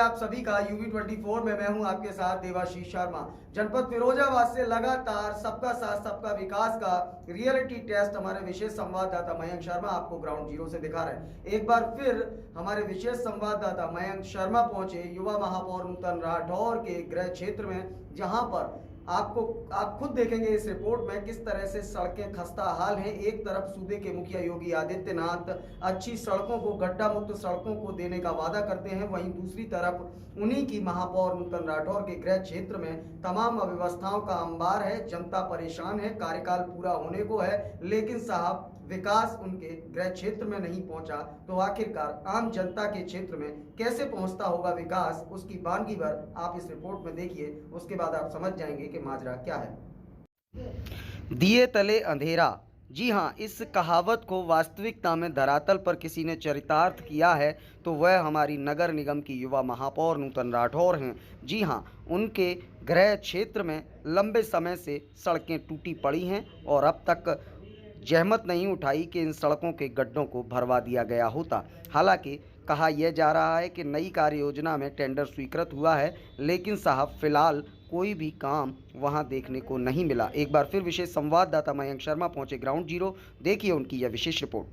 आप सभी का UV24 में मैं हूं आपके साथ देवाशीष शर्मा। जनपद फिरोजाबाद से लगातार सबका साथ सबका विकास का रियलिटी टेस्ट हमारे विशेष संवाददाता मयंक शर्मा आपको ग्राउंड जीरो से दिखा रहे हैं। एक बार फिर हमारे विशेष संवाददाता मयंक शर्मा पहुंचे युवा महापौर नूतन राठौर के गृह क्षेत्र में, जहां पर आप खुद देखेंगे इस रिपोर्ट में किस तरह से सड़कें खस्ता हाल हैं। एक तरफ सूबे के मुखिया योगी आदित्यनाथ अच्छी सड़कों को, गड्ढा मुक्त सड़कों को देने का वादा करते हैं, वहीं दूसरी तरफ उन्हीं की महापौर नूतन राठौर के गृह क्षेत्र में तमाम अव्यवस्थाओं का अंबार है। जनता परेशान है, कार्यकाल पूरा होने को है, लेकिन साहब विकास उनके गृह क्षेत्र में नहीं पहुंचा, तो आखिरकार आम जनता के क्षेत्र में कैसे पहुंचता होगा विकास, उसकी बानगी भर आप इस रिपोर्ट में देखिए। उसके बाद आप समझ जाएंगे कि माजरा क्या है। दिए तले अंधेरा, जी हाँ, इस कहावत को वास्तविकता में धरातल पर किसी ने चरितार्थ किया है तो वह हमारी नगर निगम की युवा महापौर नूतन राठौर हैं। जी हाँ, उनके गृह क्षेत्र में लंबे समय से सड़कें टूटी पड़ी हैं और अब तक जहमत नहीं उठाई कि इन सड़कों के गड्ढों को भरवा दिया गया होता। हालांकि कहा यह जा रहा है कि नई कार्य योजना में टेंडर स्वीकृत हुआ है, लेकिन साहब फिलहाल कोई भी काम वहां देखने को नहीं मिला। एक बार फिर विशेष संवाददाता मयंक शर्मा पहुंचे ग्राउंड जीरो, देखिए उनकी यह विशेष रिपोर्ट।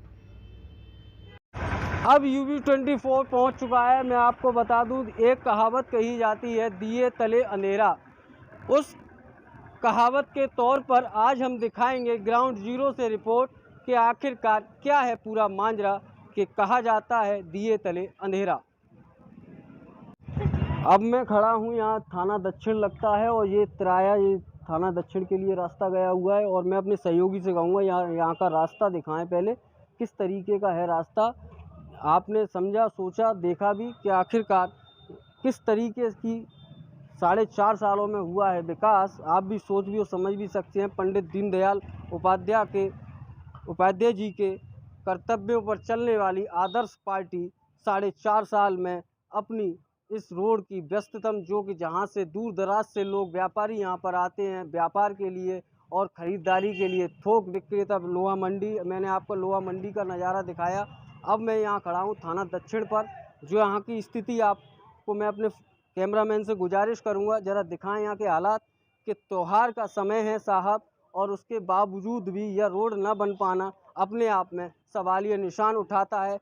अब UV24 पहुंच चुका है। मैं आपको बता दूं, एक कहावत कही जाती है, दिए तले अंधेरा। उस कहावत के तौर पर आज हम दिखाएंगे ग्राउंड जीरो से रिपोर्ट कि आखिरकार क्या है पूरा मांजरा कि कहा जाता है दिए तले अंधेरा। अब मैं खड़ा हूँ यहाँ थाना दक्षिण लगता है और ये थाना दक्षिण के लिए रास्ता गया हुआ है और मैं अपने सहयोगी से कहूँगा यहाँ का रास्ता दिखाएं पहले किस तरीके का है रास्ता। आपने समझा, सोचा, देखा भी कि आखिरकार किस तरीके की 4.5 सालों में हुआ है विकास। आप भी सोच भी और समझ भी सकते हैं, पंडित दीनदयाल उपाध्याय जी के कर्तव्यों पर चलने वाली आदर्श पार्टी 4.5 साल में अपनी इस रोड की व्यस्ततम, जो कि जहां से दूर दराज से लोग व्यापारी यहां पर आते हैं व्यापार के लिए और ख़रीदारी के लिए, थोक विक्रेता लोहा मंडी, मैंने आपको लोहा मंडी का नज़ारा दिखाया। अब मैं यहाँ खड़ा हूँ थाना दक्षिण पर, जो यहाँ की स्थिति आपको मैं अपने कैमरामैन से गुजारिश करूंगा ज़रा दिखाएं यहाँ के हालात कि त्यौहार का समय है साहब, और उसके बावजूद भी यह रोड न बन पाना अपने आप में सवालिया निशान उठाता है,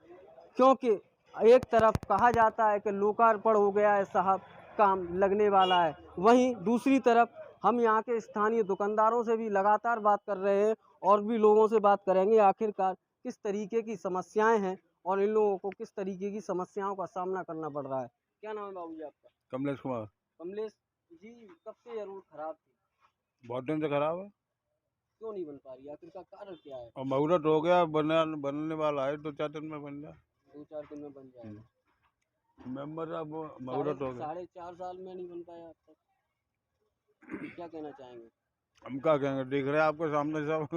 क्योंकि एक तरफ कहा जाता है कि लोकार्पण हो गया है साहब, काम लगने वाला है, वहीं दूसरी तरफ हम यहाँ के स्थानीय दुकानदारों से भी लगातार बात कर रहे हैं और भी लोगों से बात करेंगे आखिरकार किस तरीके की समस्याएं हैं और इन लोगों को किस तरीके की समस्याओं का सामना करना पड़ रहा है। क्या नाम है बाबू जी आपका? कमलेश कुमार। कमलेश जी, कब से यह रोड खराब थी? बहुत दिन से खराब है। क्यों नहीं बन पा रही, आखिर का कारण क्या है? और मुहूर्त हो गया, बनने वाला है, 2-4 दिन में बन जाए। 2-4 दिन में बन जाएगा। मेंबर अब मुहूर्त हो गया। 4.5 साल में नहीं बन पाया अब तक, क्या कहना चाहेंगे? हम क्या कहेंगे, देख रहे हैं आपके सामने सब।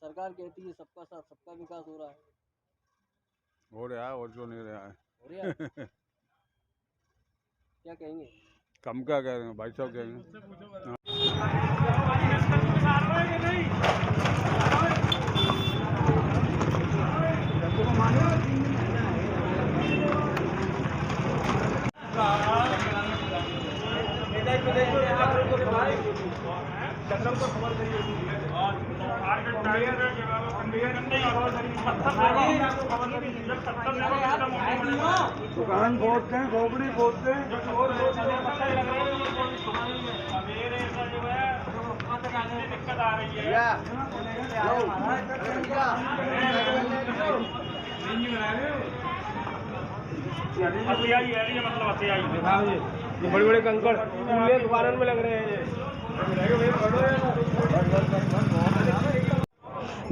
सरकार कहती है सबका साथ सबका विकास हो रहा है। हो रहा है और क्यों नहीं रहा है। हो रहा है। क्या कहेंगे? हम क्या कहेंगे भाई साहब, कहेंगे दुकान बोलते हैं, खोपड़ी बोलते हैं। दिक्कत आ रही है। ये बड़े बड़े कंकड़ दुकान में लग रहे हैं।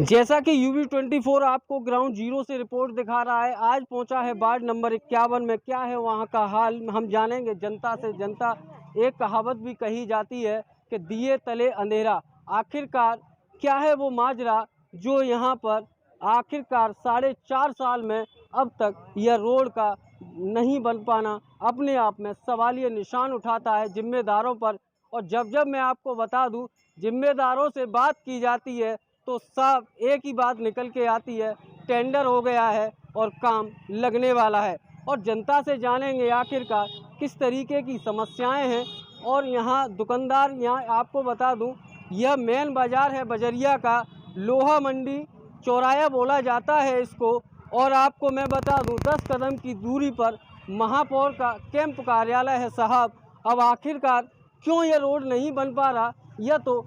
जैसा कि UV24 आपको ग्राउंड जीरो से रिपोर्ट दिखा रहा है, आज पहुंचा है वार्ड नंबर 51 में। क्या है वहां का हाल हम जानेंगे जनता से। जनता, एक कहावत भी कही जाती है कि दिए तले अंधेरा, आखिरकार क्या है वो माजरा जो यहां पर आखिरकार 4.5 साल में अब तक यह रोड का नहीं बन पाना अपने आप में सवालिया निशान उठाता है जिम्मेदारों पर। और जब मैं आपको बता दूं, जिम्मेदारों से बात की जाती है तो साफ एक ही बात निकल के आती है, टेंडर हो गया है और काम लगने वाला है। और जनता से जानेंगे आखिरकार किस तरीके की समस्याएं हैं। और यहाँ दुकानदार, यहाँ आपको बता दूं, यह मेन बाज़ार है बजरिया का, लोहा मंडी चौराया बोला जाता है इसको। और आपको मैं बता दूं 10 कदम की दूरी पर महापौर का कैंप कार्यालय है साहब। अब आखिरकार क्यों ये रोड नहीं बन पा रहा, यह तो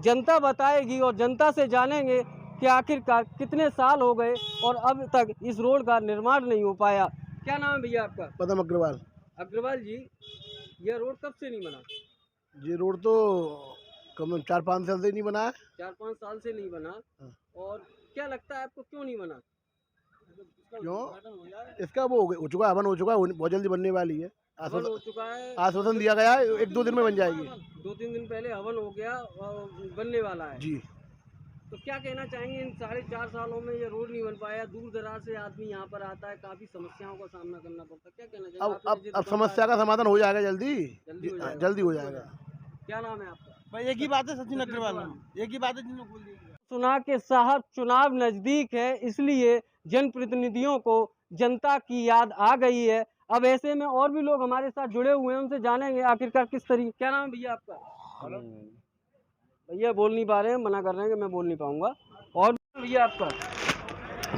जनता बताएगी और जनता से जानेंगे कि आखिरकार कितने साल हो गए और अब तक इस रोड का निर्माण नहीं हो पाया। क्या नाम है भैया आपका? पदम अग्रवाल। अग्रवाल जी, यह रोड कब से नहीं बना? ये रोड तो कम 4-5 साल से नहीं बना है। 4-5 साल से नहीं बना। और क्या लगता है आपको क्यों नहीं बना? क्यों? इसका वो हो चुका है, हवन हो चुका है, बहुत जल्दी बनने वाली है। हवन हो चुका है, आश्वासन दिया गया है 1-2 दिन में बन जाएगी। 2-3 दिन पहले हवन हो गया और बनने वाला है जी। तो क्या कहना चाहेंगे, इन 4.5 सालों में ये रोड नहीं बन पाया, दूर दराज से आदमी यहाँ पर आता है, काफी समस्याओं का सामना करना पड़ता है, क्या कहना चाहेंगे? अब समस्या का समाधान हो जाएगा जल्दी हो जाएगा। क्या नाम है आपका? भाई एक ही बात है, सचिन अग्रवाल, एक ही बात है जिन्होंने बोल दी। सुना के साहब चुनाव नजदीक है, इसलिए जनप्रतिनिधियों को जनता की याद आ गई है। अब ऐसे में और भी लोग हमारे साथ जुड़े हुए हैं, उनसे जानेंगे आखिरकार किस तरीके। क्या नाम है भैया आपका? भैया बोल नहीं पा रहे हैं, मना कर रहे हैं कि मैं बोल नहीं पाऊंगा। और भैया आपका?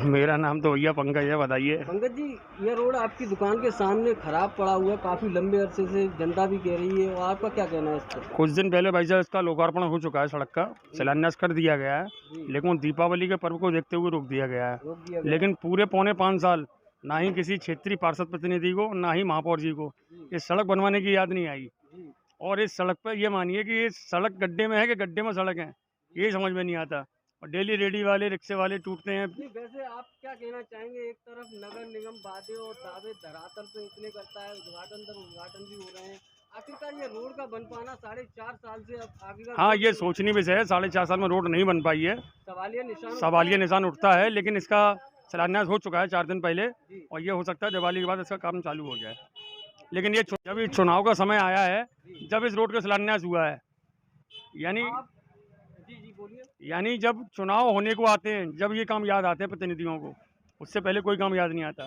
मेरा नाम तो भैया पंकज है, बताइए। पंकज जी, ये रोड आपकी दुकान के सामने खराब पड़ा हुआ है, काफी लंबे अरसे से जनता भी कह रही है, और आपका क्या कहना है इस पर? कुछ दिन पहले भाई साहब इसका लोकार्पण हो चुका है, सड़क का शिलान्यास कर दिया गया है, लेकिन दीपावली के पर्व को देखते हुए रोक दिया गया है। लेकिन पूरे 4.25 साल ना ही किसी क्षेत्रीय पार्षद प्रतिनिधि को, ना ही महापौर जी को इस सड़क बनवाने की याद नहीं आई। और इस सड़क पर ये मानिए कि ये सड़क गड्ढे में है कि गड्ढे में सड़क है, ये समझ में नहीं आता। और डेली रेडी वाले, रिक्शे वाले टूटते हैं। वैसे आप क्या कहना चाहेंगे, एक तरफ नगर निगम वादे और दावे धरातल पे इतने करता है, उद्घाटन भी हो रहे हैं, आखिरकार ये रोड का बन पाना 4.5 साल से अब आगे का? हाँ, ये सोचनीय विषय है, 4.5 साल में रोड नहीं बन पाई है, सवालिया निशान उठता है। लेकिन इसका शिलान्यास हो चुका है 4 दिन पहले, और ये हो सकता है दिवाली के बाद इसका काम चालू हो जाए। लेकिन ये जब ये चुनाव का समय आया है, जब इस रोड का शिलान्यास हुआ है, यानी जब चुनाव होने को आते हैं, जब ये काम याद आते हैं प्रतिनिधियों को, उससे पहले कोई काम याद नहीं आता।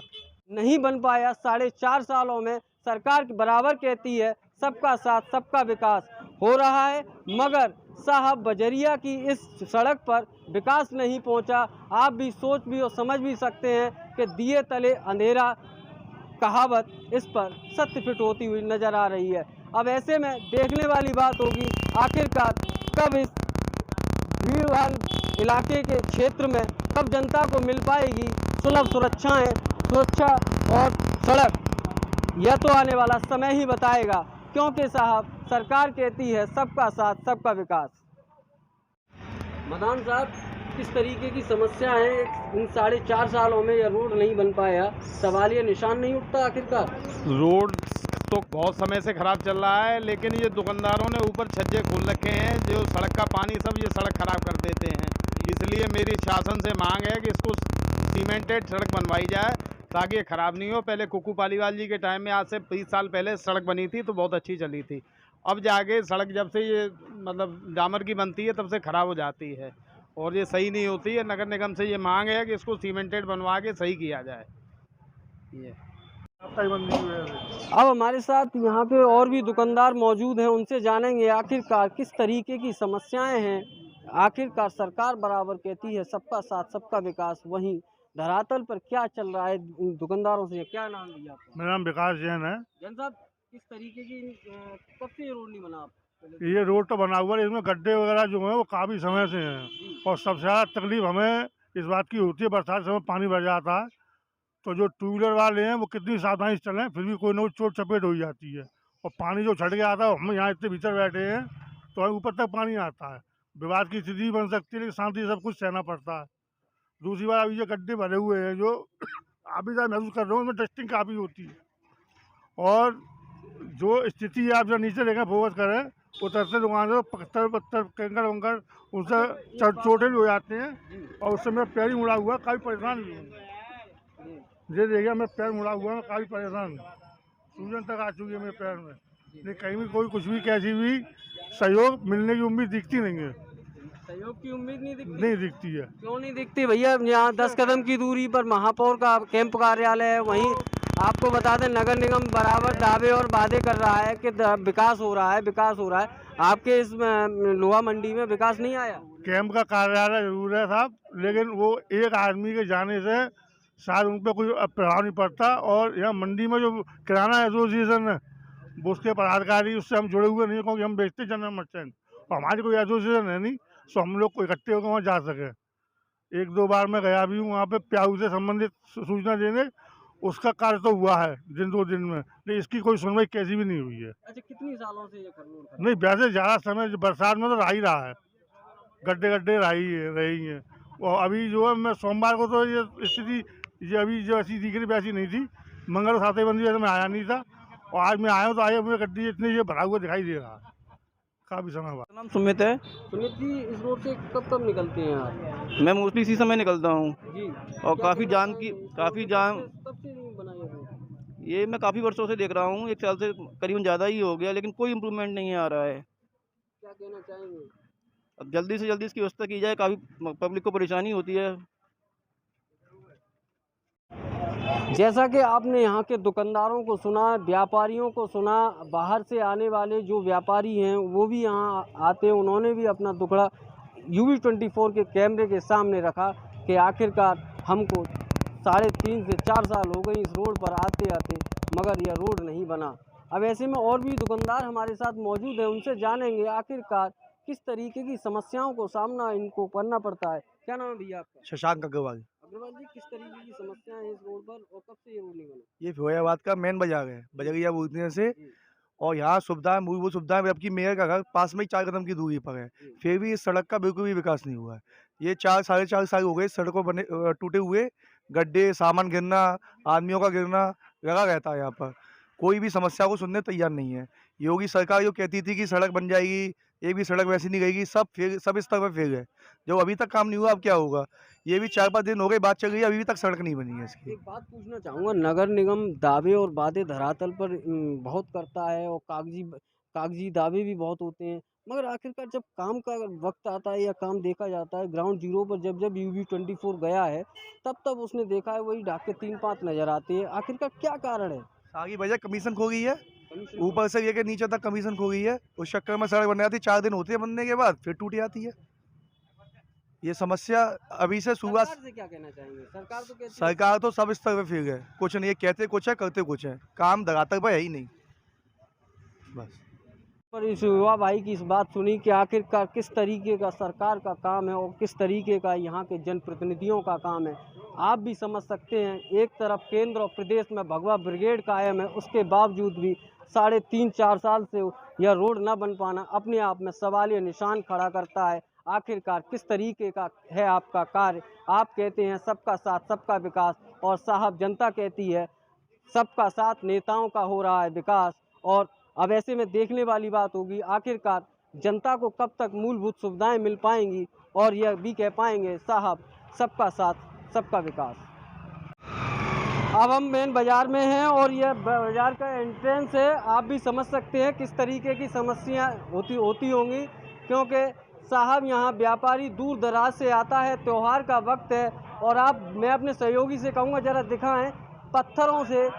नहीं बन पाया 4.5 सालों में। सरकार बराबर कहती है सबका साथ सबका विकास हो रहा है, मगर साहब बजरिया की इस सड़क पर विकास नहीं पहुंचा। आप भी सोच भी और समझ भी सकते हैं कि दिए तले अंधेरा कहावत इस पर सत्य फिट होती हुई नजर आ रही है। अब ऐसे में देखने वाली बात होगी आखिरकार कब इस भीड़ भाड़ इलाके के क्षेत्र में कब जनता को मिल पाएगी सुलभ सुरक्षा और सड़क, यह तो आने वाला समय ही बताएगा, क्योंकि साहब सरकार कहती है सबका साथ सबका विकास। मदान साहब, किस तरीके की समस्या है इन 4.5 सालों में यह रोड नहीं बन पाया, सवालिया निशान नहीं उठता आखिरकार? रोड तो बहुत समय से खराब चल रहा है, लेकिन ये दुकानदारों ने ऊपर छज्जे खोल रखे हैं, जो सड़क का पानी सब ये सड़क खराब कर देते हैं। इसलिए मेरी शासन से मांग है कि इसको सीमेंटेड सड़क बनवाई जाए ताकि ये खराब नहीं हो। पहले कुकू पालीवाल जी के टाइम में, आज से 20 साल पहले सड़क बनी थी तो बहुत अच्छी चली थी। अब जाके सड़क जब से ये मतलब डामर की बनती है तब से खराब हो जाती है और ये सही नहीं होती है। नगर निगम से ये मांग है कि इसको सीमेंटेड बनवा के सही किया जाए। ये अब हमारे साथ यहाँ पे और भी दुकानदार मौजूद हैं, उनसे जानेंगे आखिरकार किस तरीके की समस्याएं हैं। आखिरकार सरकार बराबर कहती है सबका साथ सबका विकास, वहीं धरातल पर क्या चल रहा है दुकानदारों से। क्या नाम है आपका? मेरा नाम विकास जैन है। जैन साहब, किस तरीके की कब से रोड नहीं बना? ये रोड तो बना हुआ है, इसमें गड्ढे वगैरह जो हैं वो काफ़ी समय से हैं और सबसे ज़्यादा तकलीफ हमें इस बात की होती है, बरसात समय पानी भर जाता है तो जो 2 व्हीलर वाले हैं वो कितनी सावधानी से चलें फिर भी कोई ना कोई चोट चपेट हो जाती है। और पानी जो छट के आता है, हम यहाँ इतने भीतर बैठे हैं तो हमें ऊपर तक पानी आता है। विवाद की स्थिति बन सकती है, लेकिन शांति से सब कुछ सहना पड़ता है। दूसरी बात, अभी ये गड्ढे भरे हुए हैं जो अभी तक महसूस कर रहे हो, उसमें डस्टिंग काफ़ी होती है और जो स्थिति है आप जब नीचे देखें फोकस करें, उतरते दुकान से पत्थर कंकड़ वंकड़ उनसे चोटें भी हो जाते हैं और उससे मेरा पैर ही मुड़ा हुआ, काफ़ी परेशान भी हूँ। ये देखिए मेरा पैर मुड़ा हुआ है, काफ़ी परेशान हूँ, सूजन तक आ चुकी है मेरे पैर में। लेकिन कहीं भी कोई कुछ भी कैसी भी सहयोग मिलने की उम्मीद दिखती नहीं है। सहयोग की उम्मीद नहीं दिखती है। क्यों नहीं दिखती भैया? यहाँ 10 कदम की दूरी पर महापौर का कैंप कार्यालय है, वहीं आपको बता दें नगर निगम बराबर दावे और वादे कर रहा है कि विकास हो रहा है, विकास हो रहा है। आपके इस लोहा मंडी में विकास नहीं आया? कैंप का कार्यालय जरूर है साहब, लेकिन वो एक आदमी के जाने से शायद उन पर कोई प्रभाव नहीं पड़ता। और यहाँ मंडी में जो किराना एसोसिएशन है वो उसके पदाधिकारी उससे हम जुड़े हुए नहीं, क्योंकि हम बेचते जनरल मर्चेंट और हमारी कोई एसोसिएशन है नहीं, तो हम लोग को इकट्ठे होकर वहाँ जा सके। एक दो बार मैं गया भी हूँ वहाँ पे प्याऊ से संबंधित सूचना देने, उसका कार्य तो हुआ है दिन दो दिन में, लेकिन इसकी कोई सुनवाई कैसी भी नहीं हुई है। अच्छा, कितनी सालों से ये कर नहीं, वैसे ज़्यादा समय बरसात में तो रह ही रहा है, गड्ढे गड्ढे रही हैं। और अभी जो है मैं सोमवार को तो ये स्थिति ये अभी जो ऐसी दिख रही वैसी नहीं थी। मंगल सातेबंदी वैसे मैं आया नहीं था, और आज मैं आया हूँ तो आए मुझे गड्ढे इतने ये भरा हुआ दिखाई दे रहा है काफ़ी समय बाद। नाम सुमित है। सुमित जी, इस रोड से कब निकलते हैं आप? मैं मोस्टली इसी समय निकलता हूँ जी। और क्या काफ़ी कहना जाम चाहेंगे? की काफ़ी जाम कब से नहीं बना ये रोड? ये मैं काफ़ी वर्षों से देख रहा हूँ, 1 साल से करीबन ज़्यादा ही हो गया, लेकिन कोई इम्प्रूवमेंट नहीं आ रहा है। क्या कहना चाहेंगे? अब जल्दी से जल्दी इसकी व्यवस्था की जाए, काफ़ी पब्लिक को परेशानी होती है। जैसा कि आपने यहाँ के दुकानदारों को सुना, व्यापारियों को सुना, बाहर से आने वाले जो व्यापारी हैं वो भी यहाँ आते हैं, उन्होंने भी अपना दुखड़ा UV24 के कैमरे के सामने रखा कि आखिरकार हमको 3.5 से 4 साल हो गई इस रोड पर आते आते, मगर यह रोड नहीं बना। अब ऐसे में और भी दुकानदार हमारे साथ मौजूद हैं, उनसे जानेंगे आखिरकार किस तरीके की समस्याओं को सामना इनको करना पड़ता है। क्या नाम है भैया आपका? शशांक अग्रवाल। अग्रवाल जी, किस तरीके की समस्या है इस रोड पर और कब से ये रोड नहीं बना? ये फिरोजाबाद का मेन बाजार है, बजरिया बोलने से, और यहाँ सुविधाएं मूलभूत सुविधाएं जबकि मेयर का घर पास में ही 4 कदम की दूरी पर है, फिर भी इस सड़क का बिल्कुल भी विकास नहीं हुआ है। ये 4-4.5 साल हो गए सड़कों बने टूटे हुए, गड्ढे, सामान गिरना, आदमियों का गिरना लगा रहता है। यहाँ पर कोई भी समस्या को सुनने तैयार नहीं है। योगी सरकार जो कहती थी कि सड़क बन जाएगी, एक भी सड़क वैसी नहीं रहेगी, सब इस तरह फेल है। जो अभी तक काम नहीं हुआ, अब क्या होगा? ये भी 4-5 दिन हो गए बात चल रही है, अभी तक सड़क नहीं बनी है इसकी। एक बात पूछना चाहूँगा, नगर निगम दावे और वादे धरातल पर बहुत करता है और कागजी दावे भी बहुत होते हैं, मगर आखिरकार जब काम का वक्त आता है या काम देखा जाता है, ग्राउंड जीरो पर जब UV24 गया है तब उसने देखा है वही ढाके 3-5 नज़र आते हैं। आखिरकार क्या कारण है? सारी वजह कमीशन खो गई है, ऊपर से लेकर नीचे तक कमीशन खो गई है। उस चक्कर में सड़क बन जाती, 4 दिन होते हैं बनने के बाद फिर टूट जाती है। ये समस्या अभी से शुरुआत। सरकार से क्या कहना चाहेंगे? सरकार तो कहती है सरकार तो सब स्तर पे फेल है, कुछ नहीं है, कहते कुछ है करते कुछ है, काम धरातल पर है ही नहीं बस। पर इस युवा भाई की इस बात सुनी कि आखिरकार किस तरीके का सरकार का काम है और किस तरीके का यहाँ के जनप्रतिनिधियों का काम है। आप भी समझ सकते हैं, एक तरफ केंद्र और प्रदेश में भगवा ब्रिगेड कायम है, उसके बावजूद भी 3.5-4 साल से यह रोड न बन पाना अपने आप में सवालिया निशान खड़ा करता है। आखिरकार किस तरीके का है आपका कार्य? आप कहते हैं सबका साथ सबका विकास, और साहब जनता कहती है सबका साथ नेताओं का हो रहा है विकास। और अब ऐसे में देखने वाली बात होगी आखिरकार जनता को कब तक मूलभूत सुविधाएं मिल पाएंगी और यह भी कह पाएंगे साहब सबका साथ सबका विकास। अब हम मेन बाज़ार में हैं और यह बाज़ार का एंट्रेंस है। आप भी समझ सकते हैं किस तरीके की समस्या होती होंगी, क्योंकि साहब यहाँ व्यापारी दूर दराज से आता है, त्यौहार का वक्त है, और मैं अपने सहयोगी से कहूँगा ज़रा दिखाएं, पत्थरों से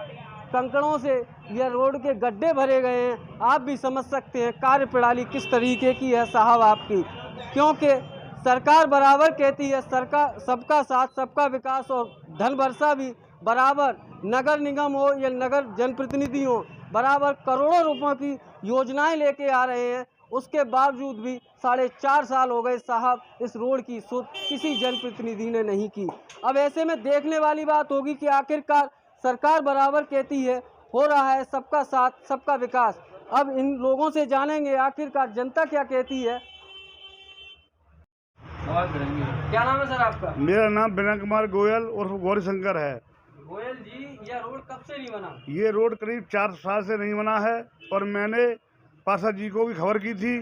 कंकड़ों से यह रोड के गड्ढे भरे गए हैं। आप भी समझ सकते हैं कार्य प्रणाली किस तरीके की है साहब आपकी, क्योंकि सरकार बराबर कहती है सरकार सबका साथ सबका विकास, और धन वर्षा भी बराबर नगर निगम हो या नगर जनप्रतिनिधि हो बराबर करोड़ों रुपयों की योजनाएं लेके आ रहे हैं। उसके बावजूद भी 4.5 साल हो गए साहब इस रोड की सुध किसी जनप्रतिनिधि ने नहीं की। अब ऐसे में देखने वाली बात होगी कि आखिरकार सरकार बराबर कहती है हो रहा है सबका साथ सबका विकास। अब इन लोगों से जानेंगे आखिरकार जनता क्या कहती है। क्या नाम है सर आपका? मेरा नाम विनय कुमार गोयल और गौरी शंकर है। गोयल जी, यह रोड कब से नहीं बना? ये रोड करीब 4 साल से नहीं बना है, और मैंने पार्षद जी को भी खबर की थी,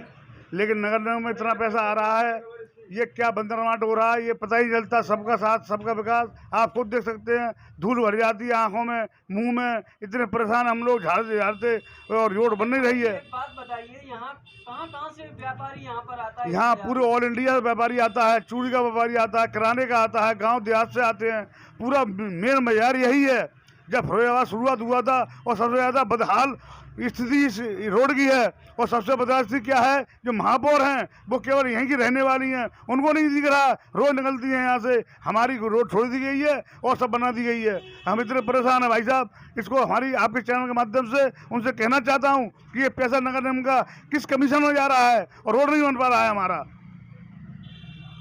लेकिन नगर निगम में इतना पैसा आ रहा है, ये क्या बंदरमाट हो रहा है ये पता ही नहीं चलता। सबका साथ सबका विकास आप खुद देख सकते हैं, धूल भर जाती है आंखों में मुंह में, इतने परेशान हम लोग झाड़ते और रोड बन नहीं रही है। एक बात बताइए, यहाँ कहाँ से व्यापारी यहाँ पर आता है? यहाँ पूरे ऑल इंडिया व्यापारी आता है, चूड़ी का व्यापारी आता है, किराने का आता है, गांव देहात से आते हैं, पूरा मेन बाजार यही है। जब फरोजाबाद शुरुआत हुआ था, और सबसे ज़्यादा बदहाल स्थिति इस रोड की है। और सबसे बदहाल स्थिति क्या है, जो महापौर हैं वो केवल यहीं की रहने वाली हैं, उनको नहीं दिख रहा। रोड निकलती है यहाँ से, हमारी रोड छोड़ दी गई है और सब बना दी गई है। हम इतने परेशान हैं भाई साहब, इसको हमारी आपके चैनल के माध्यम से उनसे कहना चाहता हूँ कि ये पैसा नगर निगम का किस कमीशन में जा रहा है और रोड नहीं बन पा रहा है हमारा।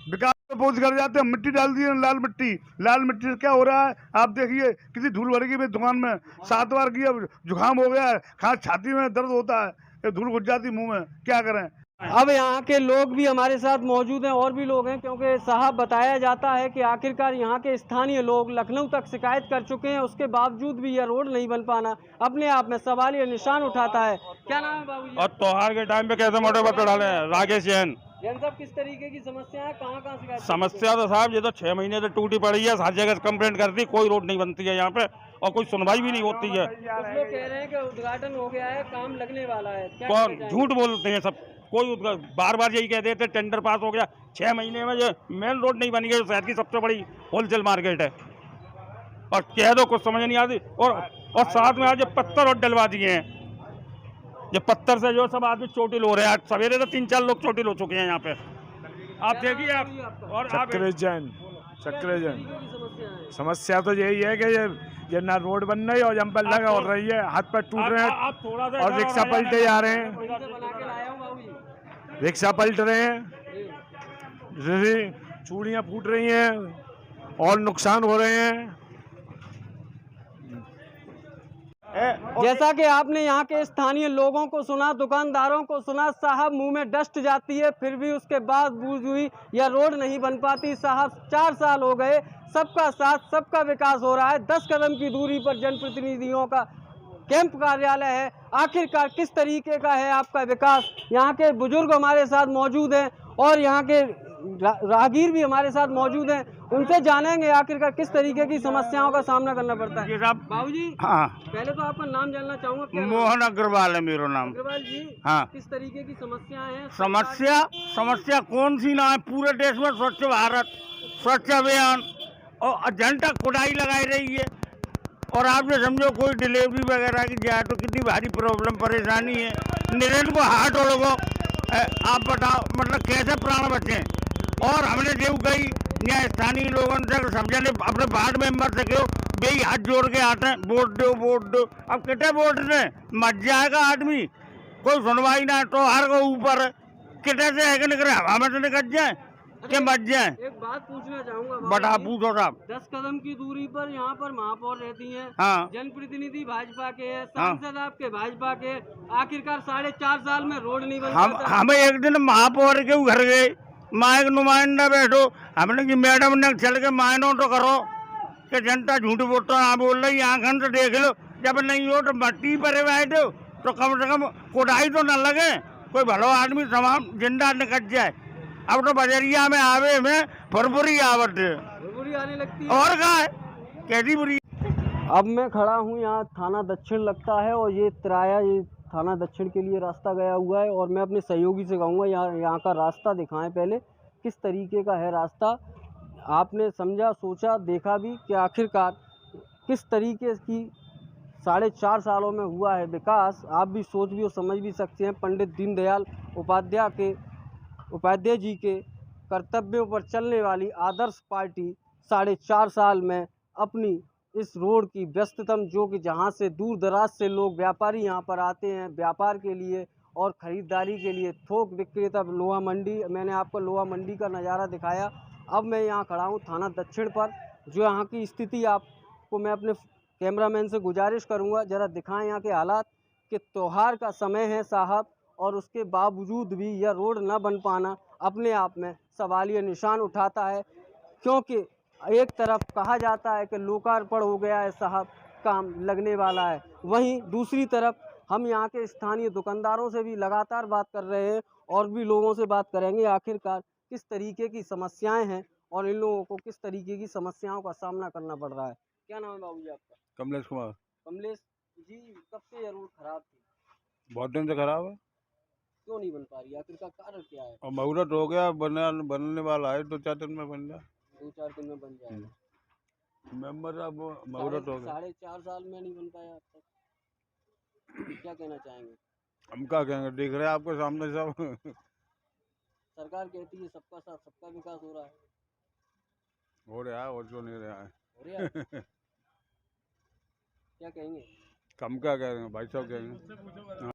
विकास में पहुँच कर जाते हैं, मिट्टी डाल दी है, लाल मिट्टी से क्या हो रहा है आप देखिए, कितनी धूल भर गई मेरी दुकान में, 7 बार की अब जुकाम हो गया है, खास छाती में दर्द होता है, ये धूल घुस जाती मुंह में, क्या करें। अब यहाँ के लोग भी हमारे साथ मौजूद हैं, और भी लोग हैं, क्योंकि साहब बताया जाता है कि आखिरकार यहाँ के स्थानीय लोग लखनऊ तक शिकायत कर चुके हैं, उसके बावजूद भी यह रोड नहीं बन पाना अपने आप में सवालिया निशान उठाता है। क्या नाम है बाबूजी? और त्योहार के टाइम पे कैसे मोटे पत्थर डाले हैं? राकेश जैन। साहब, किस तरीके की समस्या है, कहाँ शिकायत? समस्या तो साहब ये तो 6 महीने से टूटी पड़ी है, हर जगह कंप्लेंट करती, कोई रोड नहीं बनती है यहाँ पे और कोई सुनवाई भी नहीं होती है। कुछ लोग कह रहे हैं कि उद्घाटन हो गया है, काम लगने वाला है, कौन झूठ बोलते हैं सब, कोई बार बार यही कह देते टेंडर पास हो गया, 6 महीने में ये मेन रोड नहीं बनी है, जो शहर की सबसे बड़ी होलसेल मार्केट है, और कह दो कुछ समझ नहीं आती। और साथ में आज ये पत्थर और डलवा दिए हैं, ये पत्थर से जो सब आदमी चोटिल हो रहे हैं। आज सवेरे तो 3-4 लोग चोटिल हो चुके हैं यहाँ पे, आप देखिए आप। और चक्र जैन समस्या तो यही है कि ये ना रोड बन रही और जंपर लगा हो रही है, हाथ पैर टूट रहे हैं और रिक्शा पलटे जा रहे हैं, रिक्शा पलट रहे हैं, चूड़ियाँ फूट रही हैं और नुकसान हो रहे हैं। जैसा कि आपने यहाँ के स्थानीय लोगों को सुना, दुकानदारों को सुना, साहब मुंह में डस्ट जाती है, फिर भी उसके बाद बूझ हुई यह रोड नहीं बन पाती। साहब 4 साल हो गए, सबका साथ सबका विकास हो रहा है, 10 कदम की दूरी पर जनप्रतिनिधियों का कैंप कार्यालय है। आखिरकार किस तरीके का है आपका विकास? यहाँ के बुजुर्ग हमारे साथ मौजूद हैं और यहाँ के राहगीर भी हमारे साथ मौजूद हैं, उनसे जानेंगे आखिरकार किस तरीके की समस्याओं का सामना करना पड़ता है। बाबूजी, हाँ, पहले तो आपका नाम जानना चाहूँगा। मोहन अग्रवाल है मेरा नाम। अग्रवाल जी, हाँ, किस तरीके की समस्याएं हैं? समस्या कौन सी ना है, पूरे देश में स्वच्छ भारत, स्वच्छ अभियान और जनता खुदाई लगाई रही है, और आपने समझो कोई डिलीवरी वगैरह की जाए तो कितनी भारी प्रॉब्लम परेशानी है। निरंतर को हार्ट हो, आप बताओ मतलब कैसे प्राण बचे। और हमने जो गई यहाँ स्थानीय लोगों से समझाने, अपने वार्ड मेंबर से क्यों भाई हाथ जोड़ के आते हैं, वोट दो। अब कितने वोट ने मच जाएगा आदमी, कोई सुनवाई ना, तो हर को ऊपर कितने से है कि निकले हवा में से निकल जाए कि मच जाए। एक बात पूछना चाहूँगा, बता पूछो साहब। 10 कदम की दूरी पर यहाँ पर महापौर रहती हैं, हाँ, जनप्रतिनिधि भाजपा के हैं, सांसद आपके भाजपा के, आखिरकार 4.5 साल में रोड नहीं बन पाता। हमें एक दिन महापौर के घर गए, माइक नुमाइंदा बैठो, हमने कि मैडम ने चल के मायनो तो करो कि जनता झूठ बोलता ना बोल रही, आंखन से देख लो, जब नहीं हो तो मट्टी पर बैठो तो कम से कम कोडाई तो न लगे, कोई भलो आदमी तमाम जिंदा निकल जाए। अब तो बजरिया में आवे में फरफरी आवत आने लगती है, और कहा है कैसी बुरी। अब मैं खड़ा हूँ यहाँ थाना दक्षिण लगता है, और ये तिराया, ये थाना दक्षिण के लिए रास्ता गया हुआ है, और मैं अपने सहयोगी से कहूँगा यहाँ का रास्ता दिखाएं पहले, किस तरीके का है रास्ता। आपने समझा, सोचा, देखा भी कि आखिरकार किस तरीके की 4.5 सालों में हुआ है विकास। आप भी सोच भी और समझ भी सकते हैं, पंडित दीनदयाल उपाध्याय जी के कर्तव्यों पर चलने वाली आदर्श पार्टी 4.5 साल में अपनी इस रोड की व्यस्ततम, जो कि जहां से दूर दराज से लोग व्यापारी यहां पर आते हैं व्यापार के लिए और ख़रीदारी के लिए, थोक विक्रेता लोहा मंडी, मैंने आपको लोहा मंडी का नज़ारा दिखाया। अब मैं यहाँ खड़ा हूँ थाना दक्षिण पर, जो यहाँ की स्थिति आपको मैं अपने कैमरामैन से गुजारिश करूँगा ज़रा दिखाएं यहाँ के हालात, कि त्यौहार का समय है साहब, और उसके बावजूद भी यह रोड न बन पाना अपने आप में सवालिया निशान उठाता है। क्योंकि एक तरफ कहा जाता है कि लोकार्पण हो गया है साहब, काम लगने वाला है, वहीं दूसरी तरफ हम यहाँ के स्थानीय दुकानदारों से भी लगातार बात कर रहे हैं और भी लोगों से बात करेंगे आखिरकार किस तरीके की समस्याएं हैं और इन लोगों को किस तरीके की समस्याओं का सामना करना पड़ रहा है। क्या नाम है बाबू जी आपका? कमलेश कुमार। कमलेश जी, कब से यह रोड खराब थी? बहुत दिन से खराब है। क्यों नहीं बन पा रही, आखिर का कारण क्या है? और मुहूर्त हो गया, बनने वाला है, 2-4 दिन में बन जाए। 2-4 दिन में बन जाएगा। मेंबर अब मुहूर्त हो गया। 4.5 साल में नहीं बन पाया अब तक, क्या कहना चाहेंगे? हम क्या कहेंगे, दिख रहा है आपके सामने सब। सरकार कहती है सबका साथ सबका विकास हो रहा है, हो रहा है और क्यों नहीं रहा है। हो रहा है क्या कहेंगे? हम क्या कहेंगे भाई साहब, कहेंगे।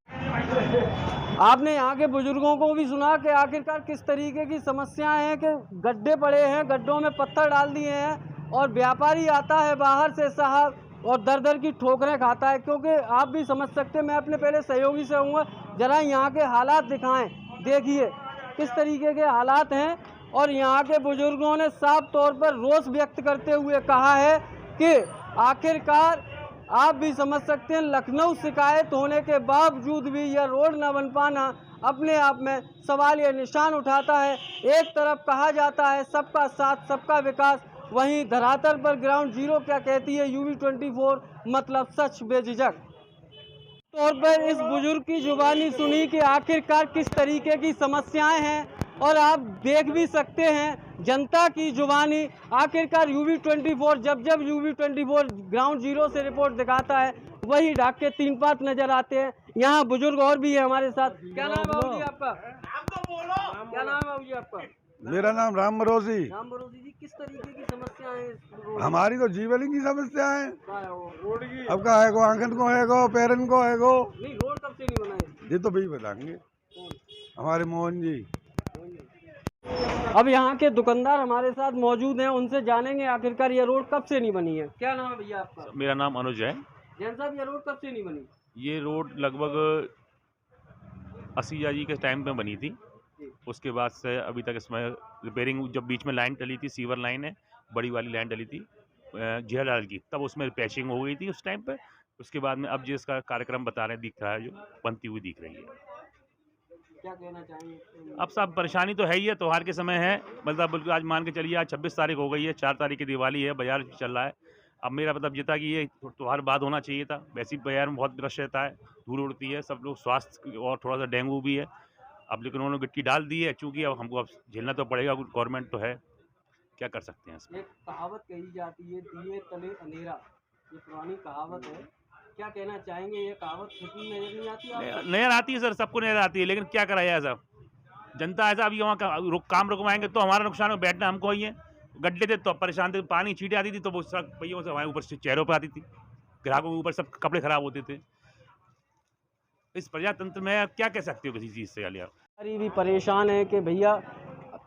आपने यहाँ के बुजुर्गों को भी सुना कि आखिरकार किस तरीके की समस्याएं हैं कि गड्ढे पड़े हैं, गड्ढों में पत्थर डाल दिए हैं और व्यापारी आता है बाहर से साहब और दर दर की ठोकरें खाता है। क्योंकि आप भी समझ सकते हैं, मैं अपने पहले सहयोगी से कहूँगा जरा यहाँ के हालात दिखाएं, देखिए किस तरीके के हालात हैं। और यहाँ के बुजुर्गों ने साफ तौर पर रोष व्यक्त करते हुए कहा है कि आखिरकार आप भी समझ सकते हैं, लखनऊ शिकायत होने के बावजूद भी यह रोड न बन पाना अपने आप में सवाल या निशान उठाता है। एक तरफ कहा जाता है सबका साथ सबका विकास, वहीं धरातल पर ग्राउंड जीरो क्या कहती है UV24, मतलब सच बेझिझक तौर पर इस बुजुर्ग की जुबानी सुनी कि आखिरकार किस तरीके की समस्याएं हैं। और आप देख भी सकते हैं जनता की जुबानी, आखिरकार UV24 जब UV24 ग्राउंड जीरो से रिपोर्ट दिखाता है वही ढाक के 3 पात नजर आते हैं। यहाँ बुजुर्ग और भी है हमारे साथ। क्या नाम है बाबू जी आपका? क्या नाम है बाबू जी आपका? मेरा नाम राम बरोसी। राम बरोसी जी, किस तरीके की समस्या है? हमारी तो जीवलिंग की समस्या है। अब का है को आंखन को है को पैरन को है को नहीं, रोड कब से नहीं बनाए? ये तो भी बताएंगे हमारे मोहन जी। अब यहाँ के दुकानदार हमारे साथ मौजूद हैं, उनसे जानेंगे आखिरकार ये रोड कब से नहीं बनी है। क्या नाम है भैया आपका? मेरा नाम अनुज है। जैन साहब, ये रोड कब से नहीं बनी? ये रोड लगभग 80 जी के टाइम में बनी थी, उसके बाद से अभी तक इसमें रिपेयरिंग, जब बीच में लाइन डली थी, सीवर लाइन है, बड़ी वाली लाइन डली थी झीलालाल की, तब उसमें पैचिंग हो गई थी उस टाइम पे। उसके बाद में अब जिसका कार्यक्रम बता रहे हैं दिख रहा है, जो बनती हुई दिख रही है। क्या कहना चाहेंगे? अब सब परेशानी तो है ही है, त्योहार के समय है, मतलब बिल्कुल आज मान के चलिए आज 26 तारीख हो गई है, 4 तारीख की दिवाली है, बाजार चल रहा है। अब मेरा मतलब ये था कि ये त्योहार बाद होना चाहिए था, वैसे ही बाजार में बहुत रश रहता है, धूल उड़ती है, सब लोग स्वास्थ्य और थोड़ा सा डेंगू भी है। अब लेकिन उन्होंने गिट्टी डाल दी है, चूँकि अब हमको अब झेलना तो पड़ेगा, गवर्नमेंट तो है, क्या कर सकते हैं इसमें। एक कहावत कही जाती है, दिए तले अंधेरा, ये पुरानी कहावत है, क्या कहना चाहेंगे? ये कहावत खुद में नजर नहीं आती आपको? नजर आती है सर, सबको नजर आती है, लेकिन क्या करा जाए साहब, जनता ऐसा अभी वहाँ काम रुकवाएंगे तो हमारा नुकसान हो, बैठना हमको ही है। गड्ढे थे तो परेशान थे, पानी छींटे आती थी तो वो सब पहियों से हमारे ऊपर चेहरों पर आती थी, ग्राहकों के ऊपर सब कपड़े खराब होते थे। इस प्रजातंत्र में क्या कह सकते हो किसी चीज़ से? हमारी भी परेशान है कि भैया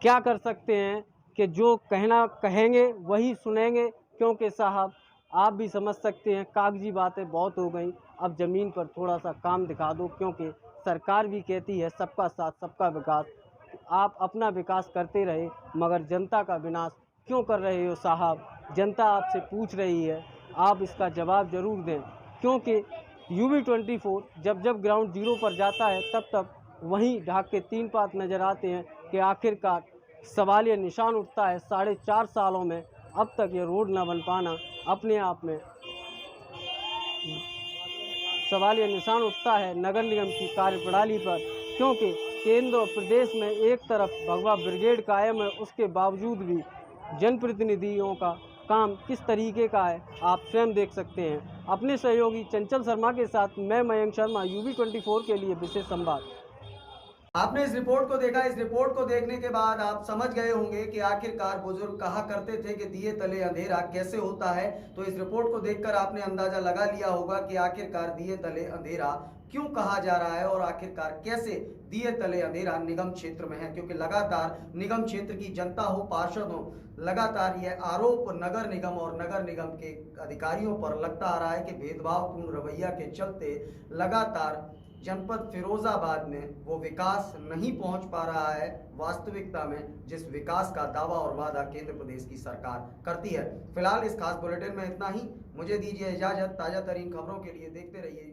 क्या कर सकते हैं कि जो कहना कहेंगे वही सुनेंगे, क्योंकि साहब आप भी समझ सकते हैं कागजी बातें बहुत हो गई, अब ज़मीन पर थोड़ा सा काम दिखा दो, क्योंकि सरकार भी कहती है सबका साथ सबका विकास। आप अपना विकास करते रहे मगर जनता का विनाश क्यों कर रहे हो साहब? जनता आपसे पूछ रही है, आप इसका जवाब ज़रूर दें, क्योंकि UV24 जब ग्राउंड जीरो पर जाता है तब वहीं ढाक के 3 पात नज़र आते हैं कि आखिरकार सवाल ये निशान उठता है 4.5 सालों में अब तक ये रोड ना बन पाना अपने आप में सवाल ये निशान उठता है नगर निगम की कार्यप्रणाली पर, क्योंकि केंद्र और प्रदेश में एक तरफ भगवा ब्रिगेड कायम है, उसके बावजूद भी जनप्रतिनिधियों का काम किस तरीके का है आप स्वयं देख सकते हैं। अपने सहयोगी चंचल शर्मा के साथ मैं मयंक शर्मा, UV24 के लिए विशेष संवाद। आपने इस रिपोर्ट को देखा। इस रिपोर्ट को देखने के बाद आप समझ गए होंगे कि आखिरकार बुजुर्ग कहा करते थे कि दिए तले अंधेरा कैसे होता है। तो इस रिपोर्ट को देखकर आपने अंदाजा लगा लिया होगा कि आखिरकार दिए तले अंधेरा क्यों कहा जा रहा है और आखिरकार कैसे दिए तले अंधेरा निगम क्षेत्र में है, क्योंकि लगातार निगम क्षेत्र की जनता हो, पार्षद हो, लगातार यह आरोप नगर निगम और नगर निगम के अधिकारियों पर लगता आ रहा है कि भेदभावपूर्ण रवैया के चलते लगातार जनपद फिरोजाबाद में वो विकास नहीं पहुंच पा रहा है वास्तविकता में, जिस विकास का दावा और वादा केंद्र प्रदेश की सरकार करती है। फिलहाल इस खास बुलेटिन में इतना ही। मुझे दीजिए इजाजत। ताजा तरीन खबरों के लिए देखते रहिए